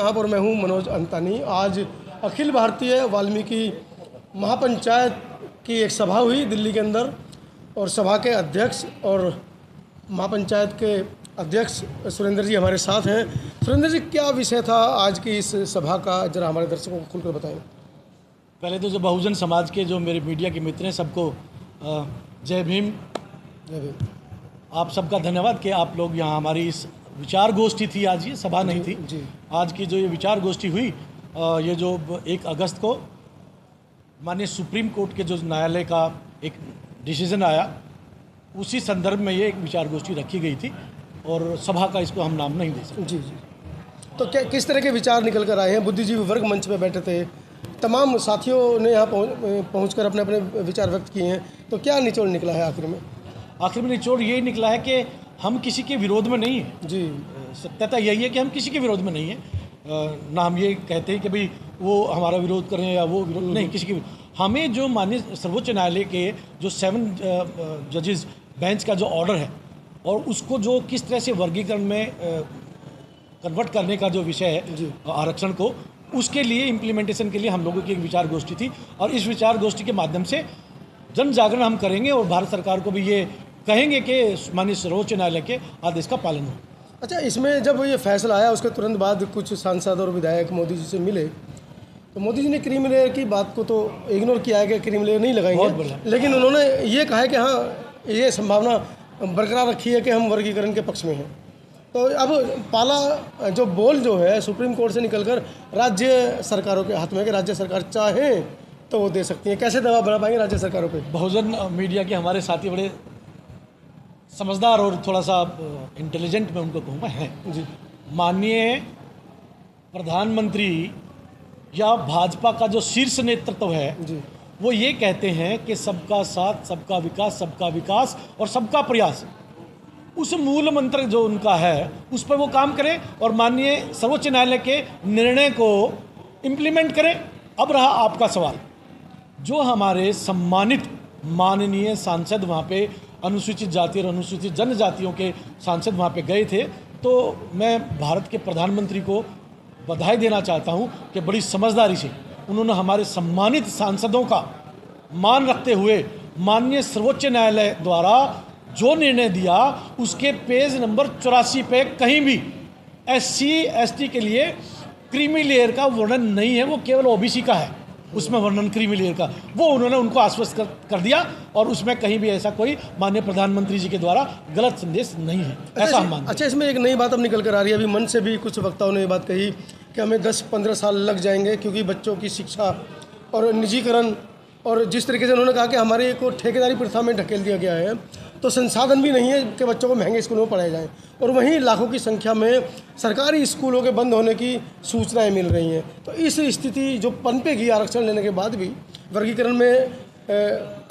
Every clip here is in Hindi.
आप और मैं हूं मनोज अंतानी। आज अखिल भारतीय वाल्मीकि महापंचायत की एक सभा हुई दिल्ली के अंदर, और सभा के अध्यक्ष और महापंचायत के अध्यक्ष सुरेंद्र जी हमारे साथ हैं। सुरेंद्र जी, क्या विषय था आज की इस सभा का, जरा हमारे दर्शकों को खुलकर बताएं। पहले तो जो बहुजन समाज के जो मेरे मीडिया के मित्र हैं, सबको जय भीम। जय भीम। आप सबका धन्यवाद कि आप लोग यहाँ हमारी इस विचार गोष्ठी थी, आज ये सभा नहीं थी जी। आज की जो ये विचार गोष्ठी हुई, ये जो 1 अगस्त को माननीय सुप्रीम कोर्ट के जो न्यायालय का एक डिसीजन आया, उसी संदर्भ में ये एक विचार गोष्ठी रखी गई थी, और सभा का इसको हम नाम नहीं दे सकते। जी जी। तो क्या किस तरह के विचार निकल कर आए हैं? बुद्धिजीवी वर्ग मंच पे बैठे थे, तमाम साथियों ने यहाँ पहुँचकर अपने अपने विचार व्यक्त किए हैं, तो क्या निचोड़ निकला है आखिर में? आखिर में निचोड़ यही निकला है कि हम किसी के विरोध में नहीं हैं। जी। सत्यता यही है कि हम किसी के विरोध में नहीं हैं। ना हम ये कहते हैं कि भाई वो हमारा विरोध कर रहे हैं या वो विरोध, नहीं, किसी के। हमें जो माननीय सर्वोच्च न्यायालय के जो 7 जजेस बेंच का जो ऑर्डर है, और उसको जो किस तरह से वर्गीकरण में कन्वर्ट करने का जो विषय है आरक्षण को, उसके लिए इम्प्लीमेंटेशन के लिए हम लोगों की एक विचार गोष्ठी थी, और इस विचार गोष्ठी के माध्यम से जन जागरण हम करेंगे और भारत सरकार को भी ये कहेंगे कि माननीय सर्वोच्च न्यायालय के आदेश का पालन हो। अच्छा, इसमें जब ये फैसला आया उसके तुरंत बाद कुछ सांसद और विधायक मोदी जी से मिले, तो मोदी जी ने क्रीमी लेयर की बात को तो इग्नोर किया है कि क्रीमी लेयर नहीं लगाएंगे, लेकिन उन्होंने ये कहा है कि हाँ, ये संभावना बरकरार रखी है कि हम वर्गीकरण के पक्ष में हैं। तो अब पाला जो है सुप्रीम कोर्ट से निकलकर राज्य सरकारों के हाथ में है कि राज्य सरकार चाहें तो वो दे सकती हैं। कैसे दबाव बना पाएंगे राज्य सरकारों पे? बहुजन मीडिया के हमारे साथी बड़े समझदार और थोड़ा सा इंटेलिजेंट, मैं उनको कहूँगा, हैं जी। माननीय प्रधानमंत्री या भाजपा का जो शीर्ष नेतृत्व है जी, वो ये कहते हैं कि सबका साथ, सबका विकास और सबका प्रयास, उस मूल मंत्र जो उनका है उस पर वो काम करें और माननीय सर्वोच्च न्यायालय के निर्णय को इम्प्लीमेंट करें। अब रहा आपका सवाल, जो हमारे सम्मानित माननीय सांसद वहाँ पे अनुसूचित जाति और अनुसूचित जनजातियों के सांसद वहाँ पे गए थे, तो मैं भारत के प्रधानमंत्री को बधाई देना चाहता हूँ कि बड़ी समझदारी से उन्होंने हमारे सम्मानित सांसदों का मान रखते हुए माननीय सर्वोच्च न्यायालय द्वारा जो निर्णय दिया, उसके पेज नंबर 84 पे कहीं भी SC ST के लिए क्रीमी लेयर का वर्णन नहीं है, वो केवल OBC का है उसमें वर्णन, क्रीमी लेयर का। वो उन्होंने उनको आश्वस्त कर दिया, और उसमें कहीं भी ऐसा कोई माननीय प्रधानमंत्री जी के द्वारा गलत संदेश नहीं है, ऐसा हम मानते हैं। अच्छा, इसमें एक नई बात अब निकल कर आ रही है। अभी मन से भी कुछ वक्ताओं ने ये बात कही कि हमें 10-15 साल लग जाएंगे, क्योंकि बच्चों की शिक्षा और निजीकरण, और जिस तरीके से उन्होंने कहा कि हमारे को ठेकेदारी प्रथा में ढकेल दिया गया है, तो संसाधन भी नहीं है कि बच्चों को महंगे स्कूलों में पढ़ाए जाएं, और वहीं लाखों की संख्या में सरकारी स्कूलों के बंद होने की सूचनाएं मिल रही हैं। तो इस स्थिति जो पनपेगी आरक्षण लेने के बाद भी, वर्गीकरण में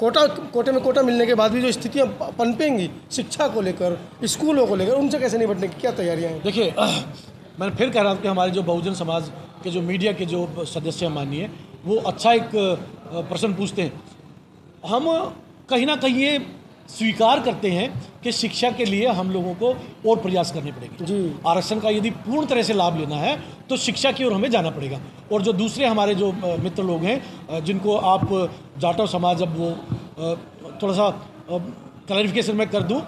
कोटे में कोटा मिलने के बाद भी जो स्थितियाँ पनपेंगी शिक्षा को लेकर, स्कूलों को लेकर, उनसे कैसे निपटने की क्या तैयारियाँ हैं? देखिए, मैं फिर कह रहा हूँ कि हमारे जो बहुजन समाज के जो मीडिया के जो सदस्य मानिए, वो अच्छा एक प्रश्न पूछते हैं। हम कहीं ना कहीं ये स्वीकार करते हैं कि शिक्षा के लिए हम लोगों को और प्रयास करने पड़ेंगे जी। आरक्षण का यदि पूर्ण तरह से लाभ लेना है तो शिक्षा की ओर हमें जाना पड़ेगा। और जो दूसरे हमारे जो मित्र लोग हैं, जिनको आप जाटव समाज, अब वो थोड़ा सा क्लैरिफिकेशन मैं कर दूं,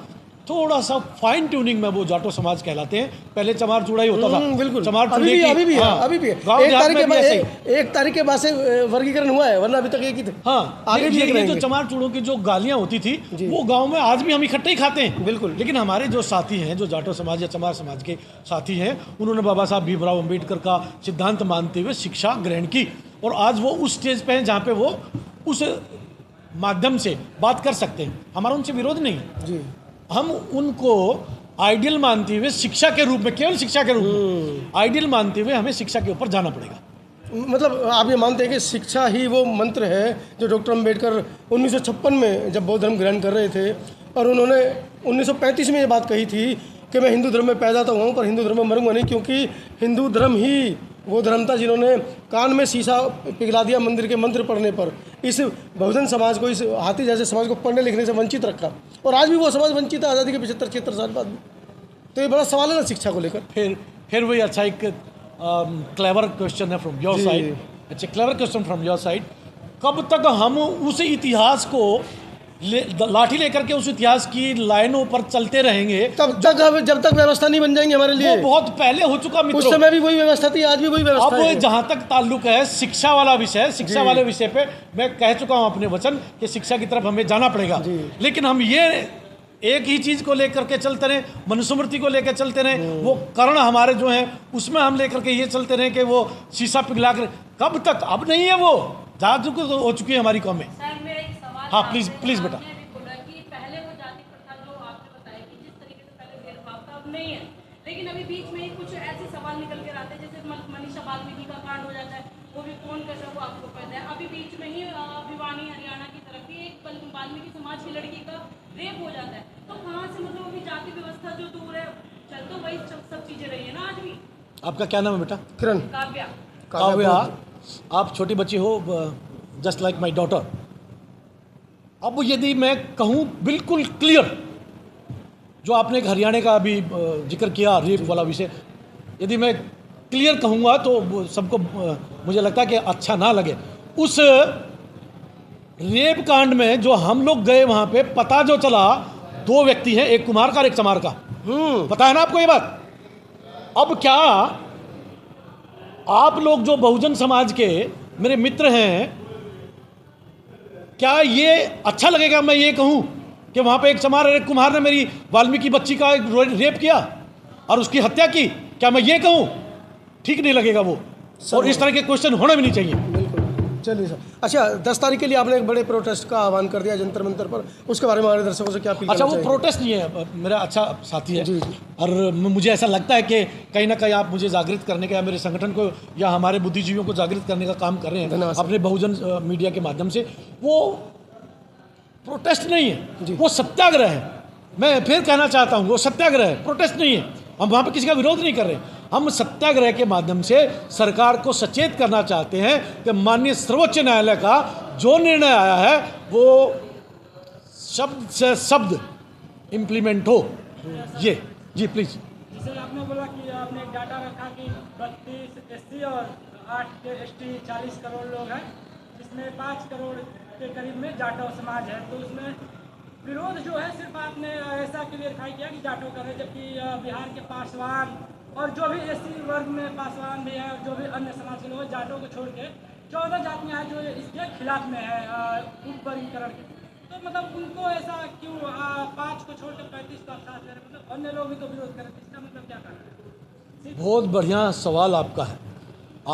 थोड़ा सा फाइन ट्यूनिंग में वो जाटो समाज कहलाते हैं। पहले चमार चूड़ा ही होता था, बिल्कुल, चमार अभी भी है। एक तारीख के बाद से वर्गीकरण हुआ है, वरना अभी तक एक ही थे। हाँ, आगे भी ये जो चमार चूड़ों की जो गालियां होती थी, वो गांव में आज भी हम इकट्ठे ही खाते हैं। बिल्कुल। लेकिन हमारे जो साथी हैं, जो जाटो समाज या चमार समाज के साथी हैं, उन्होंने बाबा साहब भीमराव अम्बेडकर का सिद्धांत मानते हुए शिक्षा ग्रहण की, और आज वो उस स्टेज पे हैं जहाँ पे वो उस माध्यम से बात कर सकते हैं। हमारा उनसे विरोध नहीं है जी। हम उनको आइडियल मानते हुए शिक्षा के रूप में, केवल शिक्षा के रूप में आइडियल मानते हुए हमें शिक्षा के ऊपर जाना पड़ेगा। मतलब आप ये मानते हैं कि शिक्षा ही वो मंत्र है जो डॉक्टर अम्बेडकर 1956 में जब बौद्ध धर्म ग्रहण कर रहे थे, और उन्होंने 1935 में ये बात कही थी कि मैं हिंदू धर्म में पैदा तो हूँ पर हिंदू धर्म में मरूंगा नहीं, क्योंकि हिंदू धर्म ही वो धर्म था जिन्होंने कान में शीशा पिघला दिया मंदिर के मंत्र पढ़ने पर। इस बहुजन समाज को, इस हाथी जैसे समाज को पढ़ने लिखने से वंचित रखा, और आज भी वो समाज वंचित है आज़ादी के 75-76 साल बाद भी। तो ये बड़ा सवाल है ना शिक्षा को लेकर। फिर वही अच्छा एक क्लेवर क्वेश्चन है फ्रॉम योर जी। साइड, अच्छा clever question from your side. कब तक हम उस इतिहास को लाठी लेकर के उस इतिहास की लाइनों पर चलते रहेंगे? तब तक जब तक व्यवस्था नहीं बन जाएंगे हमारे वो लिए। बहुत पहले हो चुका उस मित्रों। समय भी वही व्यवस्था थी, आज भी वही व्यवस्था अब है। जहाँ तक ताल्लुक है शिक्षा वाला विषय, शिक्षा जी। वाले विषय पे मैं कह चुका हूँ अपने वचन कि शिक्षा की तरफ हमें जाना पड़ेगा, जी। लेकिन हम ये एक ही चीज़ को लेकर के चलते रहे, मनुस्मृति को लेकर चलते रहे, वो कर्ण हमारे जो हैं उसमें हम लेकर के ये चलते रहे कि वो शीशा पिघला कर, कब तक? अब नहीं है, वो जागरूक हो चुकी है हमारी कौमें। सर मेरा एक सवाल हाँ, था। प्लीज प्लीज बेटा। आपने अभी बोला कि पहले वो जाति प्रथा जो आपने बताया कि जिस तरीके से पहले भेदभाव था अब नहीं है, लेकिन अभी बीच में ही कुछ ऐसे सवाल निकल कर आते हैं जैसे मनीषा वाल्मीकि का कांड हो जाता है, वो भी कौन कैसा वो आपको पता है। अभी बीच में ही भिवानी हरियाणा की तरफ भी एक वाल्मीकि समाज की लड़की का रेप हो जाता है, तो कहाँ से मतलब अभी जाति व्यवस्था जो दूर है चल तो वही सब चीजें रही है ना आज भी। आपका क्या नाम है बेटा? किरण काव्या। काव्या, आप छोटी बच्ची हो, जस्ट लाइक माई डॉटर। अब यदि मैं कहूँ बिल्कुल क्लियर, जो आपने एक हरियाणा का अभी जिक्र किया रेप वाला विषय, यदि मैं क्लियर कहूँगा तो वो सबको मुझे लगता है कि अच्छा ना लगे। उस रेप कांड में जो हम लोग गए वहाँ पे, पता जो चला 2 व्यक्ति हैं, एक कुम्हार का और एक चमार का। पता है ना आपको ये बात? अब क्या आप लोग जो बहुजन समाज के मेरे मित्र हैं, क्या ये अच्छा लगेगा मैं ये कहूँ कि वहाँ पे एक चमार और एक कुम्हार ने मेरी वाल्मीकि बच्ची का रेप किया और उसकी हत्या की? क्या मैं ये कहूँ? ठीक नहीं लगेगा वो, और इस तरह के क्वेश्चन होने भी नहीं चाहिए। बिल्कुल। चलिए सर, अच्छा 10 तारीख के लिए आपने एक बड़े प्रोटेस्ट का आह्वान कर दिया जंतर मंतर पर, उसके बारे में हमारे दर्शकों से क्या अपील अच्छा, करना वो चाहेंगे? प्रोटेस्ट नहीं है, मेरा अच्छा साथी है। जी, जी। और मुझे ऐसा लगता है कि कहीं ना कहीं आप मुझे जागृत करने का या मेरे संगठन को या हमारे बुद्धिजीवियों को जागृत करने का काम कर रहे हैं धन्यवाद सर। अपने बहुजन मीडिया के माध्यम से। वो प्रोटेस्ट नहीं है, जी। वो सत्याग्रह है। मैं फिर कहना चाहता हूँ, वो सत्याग्रह है, प्रोटेस्ट नहीं है। हम वहाँ पे किसी का विरोध नहीं कर रहे, हम सत्याग्रह के माध्यम से सरकार को सचेत करना चाहते हैं कि माननीय सर्वोच्च न्यायालय का जो निर्णय आया है वो शब्द से शब्द इम्प्लीमेंट हो। ये जी प्लीज। जैसे आपने बोला कि आपने एक डाटा रखा कि 32 SC और 8 ST 40 करोड़ लोग हैं, जिसमें 5 करोड़ के करीब में जाटो समाज है, तो उसमें विरोध जो है सिर्फ आपने ऐसा क्लियरफाई किया कि जाटो कर रहे, जबकि बिहार के पासवान और जो भी SC वर्ग में पासवान भी है और जो भी अन्य समाज के लोग हैं, जाटो को छोड़ के 14 जातियाँ हैं जो इसके खिलाफ में है उपवर्गीकरण के। तो मतलब उनको ऐसा क्यों 5 को छोड़ के 35 को आप साथ ले रहे, मतलब अन्य लोग भी तो विरोध करें, इसका मतलब क्या कारण है? बहुत बढ़िया सवाल आपका है।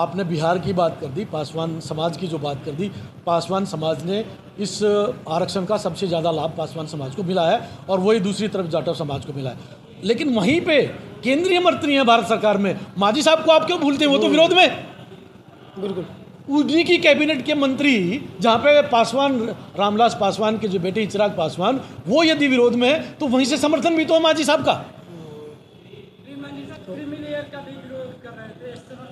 आपने बिहार की बात कर दी, पासवान समाज की जो बात कर दी, पासवान समाज ने इस आरक्षण का सबसे ज़्यादा लाभ पासवान समाज को मिला है और वही दूसरी तरफ जाटव समाज को मिला है। लेकिन वहीं पे केंद्रीय मंत्री हैं भारत सरकार में, मांझी साहब को आप क्यों भूलते हैं? वो तो विरोध में, बिल्कुल। उन्हीं की कैबिनेट के मंत्री, जहाँ पे पासवान रामविलास पासवान के जो बेटे चिराग पासवान, वो यदि विरोध में है तो वहीं से समर्थन भी तो है मांझी साहब का।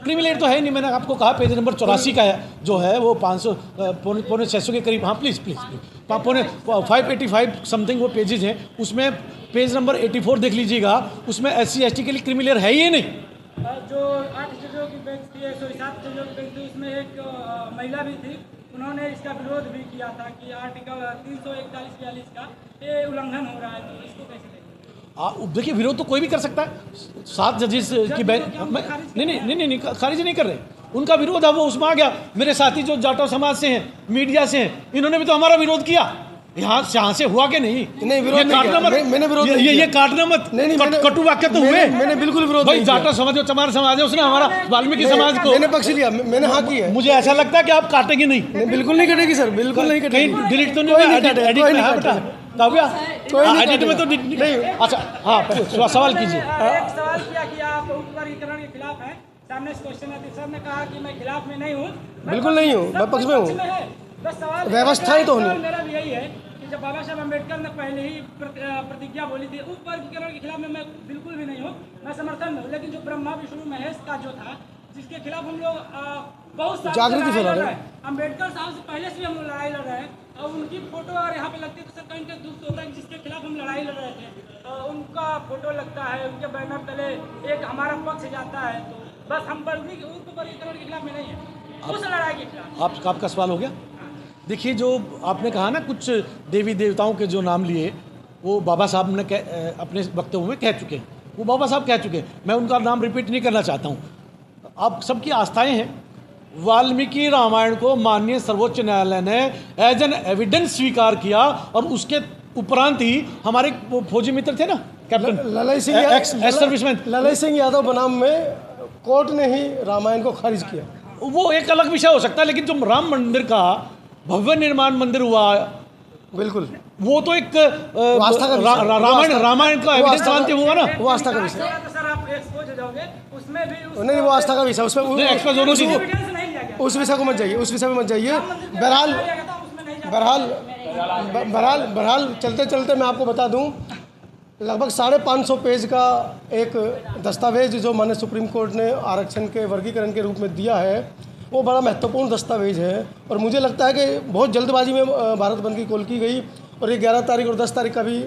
क्रीमी तो है नहीं, मैंने आपको कहा पेज नंबर 84 का है, जो है वो 500 पौने 600 के करीब। हाँ प्लीज़ प्लीज़ पौने 585 समथिंग वो पेजेज हैं, उसमें पेज नंबर 84 देख लीजिएगा, उसमें SC ST के लिए क्रीमी लेयर है ही नहीं। जो 8 जजों की बेंच थी, 7 जजों की बेंच थी, उसमें एक महिला भी थी, उन्होंने इसका विरोध भी किया था कि आर्टिकल 341-42 का ये उल्लंघन हो रहा है, तो इसको कैसे देखें? देखिए, विरोध तो कोई भी कर सकता है। 7 जजेस की बेंच नहीं खारिज नहीं कर रहे, उनका विरोध है वो उसमें आ गया। मेरे साथी जो जाटव समाज से हैं, मीडिया से हैं, इन्होंने भी तो हमारा विरोध किया। यहाँ से हुआ कि नहीं? नहीं, विरोध नहीं किया। मैंने विरोध नहीं ये किया। काटना मत, नहीं, कटु वाक्य तो हुए। मैंने बिल्कुल विरोध भाई नहीं किया। जाटव समाज जो चमार समाज है उसने हमारा वाल्मीकि समाज को, मैंने पक्ष लिया, मैंने हाँ की है। मुझे ऐसा लगता है कि आप काटेंगे नहीं। नहीं, बिल्कुल नहीं कटेगी सर, बिल्कुल नहीं कटेगी। कहीं डिलीट तो नहीं कोई हुआ? नहीं काटेगा, एडिट कोई में नहीं है बेटा काटेगा। काव्या? कोई नहीं एडिट में तो काटेगा। नहीं। अच्छा हाँ, सवाल कीजिए। एक सवाल किया कि आप उपवर्गीकरण के खिलाफ हैं, सामने से क्वेश्चन है, सर ने कहा कि मैं खिलाफ में नहीं हूँ, बिल्कुल नहीं हूँ, मैं पक्ष में हूँ। बस सवाल व्यवस्थाएं तो होनी। मेरा भी यही है कि जब बाबा साहब अम्बेडकर ने पहले ही प्रतिज्ञा बोली थी उपवर्गीकरण के खिलाफ में, मैं बिल्कुल भी नहीं हूँ, मैं समर्थन में हूँ, लेकिन जो ब्रह्मा विष्णु महेश का जो था, जिसके खिलाफ हम लोग बहुत सारी जागृति लड़ाई फैला लड़ रहे रहे हैं, अम्बेडकर साहब से पहले से भी हम लोग लड़ाई लड़ रहे हैं, और उनकी फोटो अगर यहाँ पे लगती है तो सर कहीं का दुख होता है, जिसके खिलाफ हम लड़ाई लड़ रहे थे उनका फोटो लगता है, उनके बैनर तले एक हमारा पक्ष जाता है, तो बस हम वर्गीकरण के खिलाफ में नहीं है, उस लड़ाई के खिलाफ। आपका सवाल हो गया। देखिए, जो आपने कहा ना, कुछ देवी देवताओं के जो नाम लिए वो बाबा साहब ने अपने वक्तव्य में कह चुके हैं, वो बाबा साहब कह चुके हैं, मैं उनका नाम रिपीट नहीं करना चाहता हूँ। आप सबकी आस्थाएं हैं। वाल्मीकि रामायण को माननीय सर्वोच्च न्यायालय ने एज एन एविडेंस स्वीकार किया और उसके उपरांत ही हमारे वो फौजी मित्र थे ना, कैप्टन ललई सिंह एक्स सर्विसमैन, ललई सिंह यादव बनाम में कोर्ट ने ही रामायण को खारिज किया। वो एक अलग विषय हो सकता है, लेकिन जो राम मंदिर का भव्य निर्माण मंदिर हुआ, बिल्कुल वो तो एक आस्था का विषय। रामायण का एविडेंस मानते हुआ ना। वो आस्था का विषय तो सर आप एक्सपोज हो जाओगे, उसमें भी नहीं, वो आस्था का विषय, उसमें एक्सपोज होना चाहिए। एविडेंस नहीं लिया गया। उस विषय को मत जाइए, उस विषय में मत जाइए। बहरहाल बहरहाल चलते चलते मैं आपको बता दूं, लगभग 550 पेज का एक दस्तावेज जो माननीय सुप्रीम कोर्ट ने आरक्षण के वर्गीकरण के रूप में दिया है, वो बड़ा महत्वपूर्ण दस्तावेज है। और मुझे लगता है कि बहुत जल्दबाजी में भारत बंद की कॉल की गई और ये 11 तारीख और 10 तारीख का भी,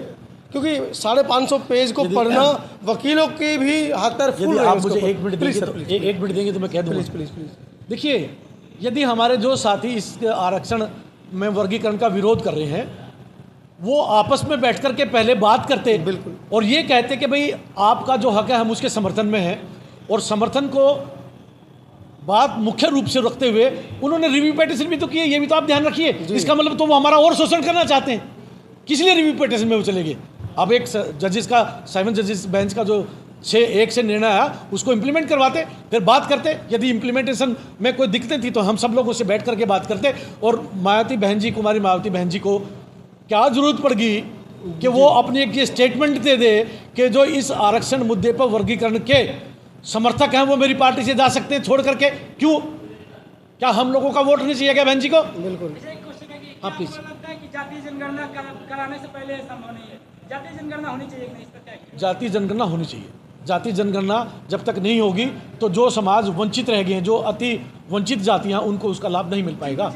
क्योंकि 550 पेज को पढ़ना वकीलों के भी हाथ पैर फूल यदि रहे हैं आप मुझे उसको। एक मिनट प्लीज देंगे सर, तो प्लीज एक मिनट देंगे तो मैं कह दूंगा। Please please. देखिए, यदि हमारे जो साथी इस आरक्षण में वर्गीकरण का विरोध कर रहे हैं, वो आपस में बैठ कर के पहले बात करते बिल्कुल, और ये कहते कि भाई आपका जो हक है हम उसके समर्थन में हैं, और समर्थन को बात मुख्य रूप से रखते हुए उन्होंने रिव्यू पिटीशन भी तो किए, ये भी तो आप ध्यान रखिए। इसका मतलब तो वो हमारा और शोषण करना चाहते हैं, किस लिए रिव्यू पिटीशन में वो चले गए। अब एक जजेस का 7 जजेस बेंच का जो 6-1 से निर्णय आया उसको इम्प्लीमेंट करवाते, फिर बात करते। यदि इम्प्लीमेंटेशन में कोई दिक्कतें थी तो हम सब लोगों से बैठ करके बात करते। और मायावती बहन जी, कुमारी मायावती बहन जी को क्या जरूरत पड़ गई कि वो अपनी एक ये स्टेटमेंट दे दे कि जो इस आरक्षण मुद्दे पर वर्गीकरण के समर्थक हैं वो मेरी पार्टी से जा सकते हैं छोड़ करके। क्यों, क्या हम लोगों का वोट नहीं चाहिए क्या बहन जी को? बिल्कुल। हाँ, प्लीज। लगता है कि जातीय जनगणना कराने से पहले संभव नहीं है, जातीय जनगणना होनी चाहिए कि नहीं, इस पर क्या है? जाति जनगणना होनी चाहिए। जाति जनगणना जब तक नहीं होगी तो जो समाज वंचित रह गए हैं, जो अति वंचित जातियां, उनको उसका लाभ नहीं मिल पाएगा।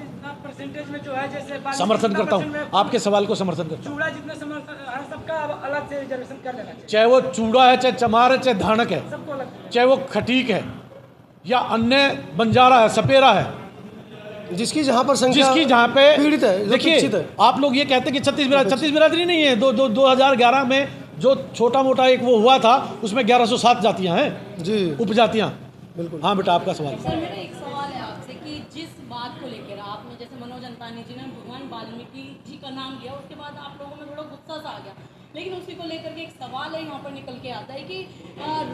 परसेंटेज में जो है, जैसे समर्थन करता हूँ, आपके सवाल को समर्थन करता हूँ। चूड़ा जितने समर्थन सबका अलग से रिजर्वेशन कर देना चाहिए, चाहे वो चूड़ा है, चाहे चमार है, चाहे धानक है, सबको अलग। चाहे वो खटीक है या अन्य बंजारा है, सपेरा है, जिसकी जहाँ पर संख्या जिसकी जहाँ पे पीड़ित है, जो देखिए, शिक्षित है। आप लोग ये कहते हैं कि 36 बिरादरी नहीं है। 2011 में जो छोटा मोटा एक वो हुआ था उसमें 1107 जातियां हैं जी, उपजातियां। बिल्कुल। हाँ बेटा, आपका सवाल। सर, मेरा एक सवाल है आपसे कि जिस बात को लेकर आपने, जैसे मनोज अंतानी जी ने भगवान वाल्मीकि जी का नाम लिया, उसके बाद आप लोगों में थोड़ा गुस्सा सा आ गया, लेकिन उसी को लेकर के एक सवाल है यहाँ पर निकल के आता है कि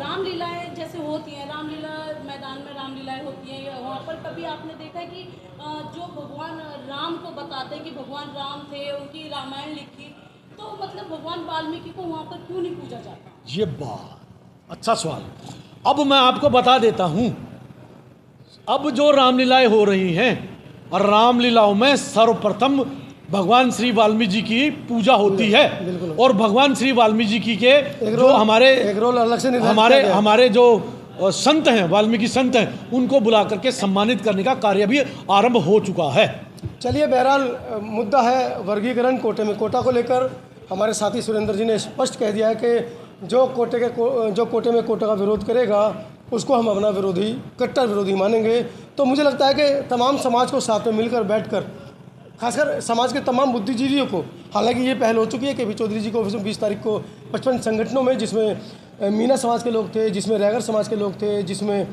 रामलीलाएं जैसे होती हैं, रामलीला मैदान में रामलीलाएं होती हैं, वहाँ पर कभी आपने देखा है कि जो भगवान राम को बताते हैं कि भगवान राम थे, उनकी रामायण लिखी, तो मतलब भगवान वाल्मीकि को वहाँ पर क्यों नहीं पूजा जाता? ये बात अच्छा सवाल। अब मैं आपको बता देता हूँ, अब जो रामलीलाएं हो रही हैं और रामलीलाओं में सर्वप्रथम भगवान श्री वाल्मीकि जी की पूजा होती है, और भगवान श्री वाल्मीकि जी के जो हमारे एक रोल अलग से निर्धारित किया गया है। हमारे जो संत हैं, वाल्मीकि संत हैं, उनको बुला करके सम्मानित करने का कार्य भी आरंभ हो चुका है। चलिए, बहरहाल मुद्दा है वर्गीकरण कोटे में। कोटा को लेकर हमारे साथी सुरेंद्र जी ने स्पष्ट कह दिया है कि जो कोटे में कोटा का विरोध करेगा उसको हम अपना विरोधी, कट्टर विरोधी मानेंगे। तो मुझे लगता है कि तमाम समाज को साथ में मिलकर बैठकर, खासकर समाज के तमाम बुद्धिजीवियों को, हालांकि ये पहल हो चुकी है कि भी चौधरी जी को 20 तारीख को 55 संगठनों में, जिसमें मीना समाज के लोग थे, जिसमें रैगर समाज के लोग थे, जिसमें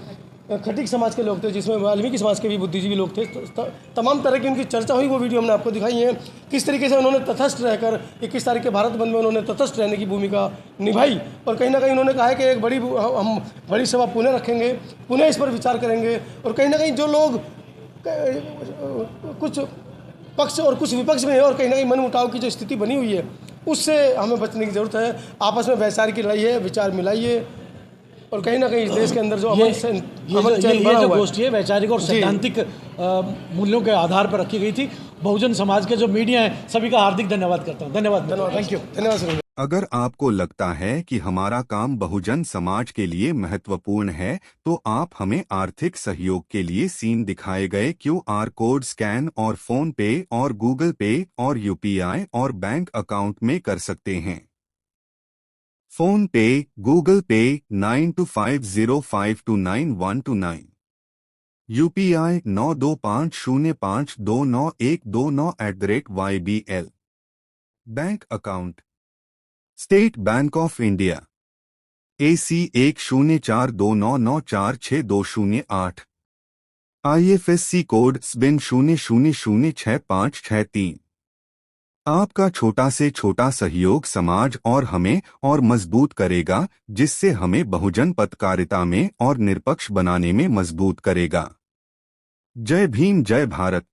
खटीक समाज के लोग थे, जिसमें वाल्मीकि समाज के भी बुद्धिजीवी लोग थे, तमाम तरह की उनकी चर्चा हुई। वो वीडियो हमने आपको दिखाई है, किस तरीके से उन्होंने तटस्थ रहकर 21 तारीख के भारत बंद में उन्होंने तटस्थ रहने की भूमिका निभाई। और कहीं ना कहीं उन्होंने कहा है कि एक हम बड़ी सभा पुणे रखेंगे, पुणे इस पर विचार करेंगे। और कहीं ना कहीं जो लोग कुछ पक्ष और कुछ विपक्ष में है और कहीं ना कहीं मनमुटाव की जो स्थिति बनी हुई है, उससे हमें बचने की ज़रूरत है। आपस में वैचारिक लड़ाई है, विचार मिलाइए, और कहीं ना कहीं इस देश के अंदर जो ये जो गोष्ठी है वैचारिक और सैद्धांतिक मूल्यों के आधार पर रखी गई थी। बहुजन समाज के जो मीडिया है, सभी का हार्दिक धन्यवाद करता हूँ। धन्यवाद, थैंक यू। धन्यवाद। अगर आपको लगता है कि हमारा काम बहुजन समाज के लिए महत्वपूर्ण है, तो आप हमें आर्थिक सहयोग के लिए सीन दिखाए गए QR कोड स्कैन और फोन पे और गूगल पे और UPI और बैंक अकाउंट में कर सकते हैं। फोन पे, गूगल पे 9250529129, UPI 9250529129 bank account state bank of India AC 104299462008, IFSC code SBIN 00066563। आपका छोटा से छोटा सहयोग समाज और हमें और मजबूत करेगा, जिससे हमें बहुजन पत्रकारिता में और निष्पक्ष बनाने में मजबूत करेगा। जय भीम, जय भारत।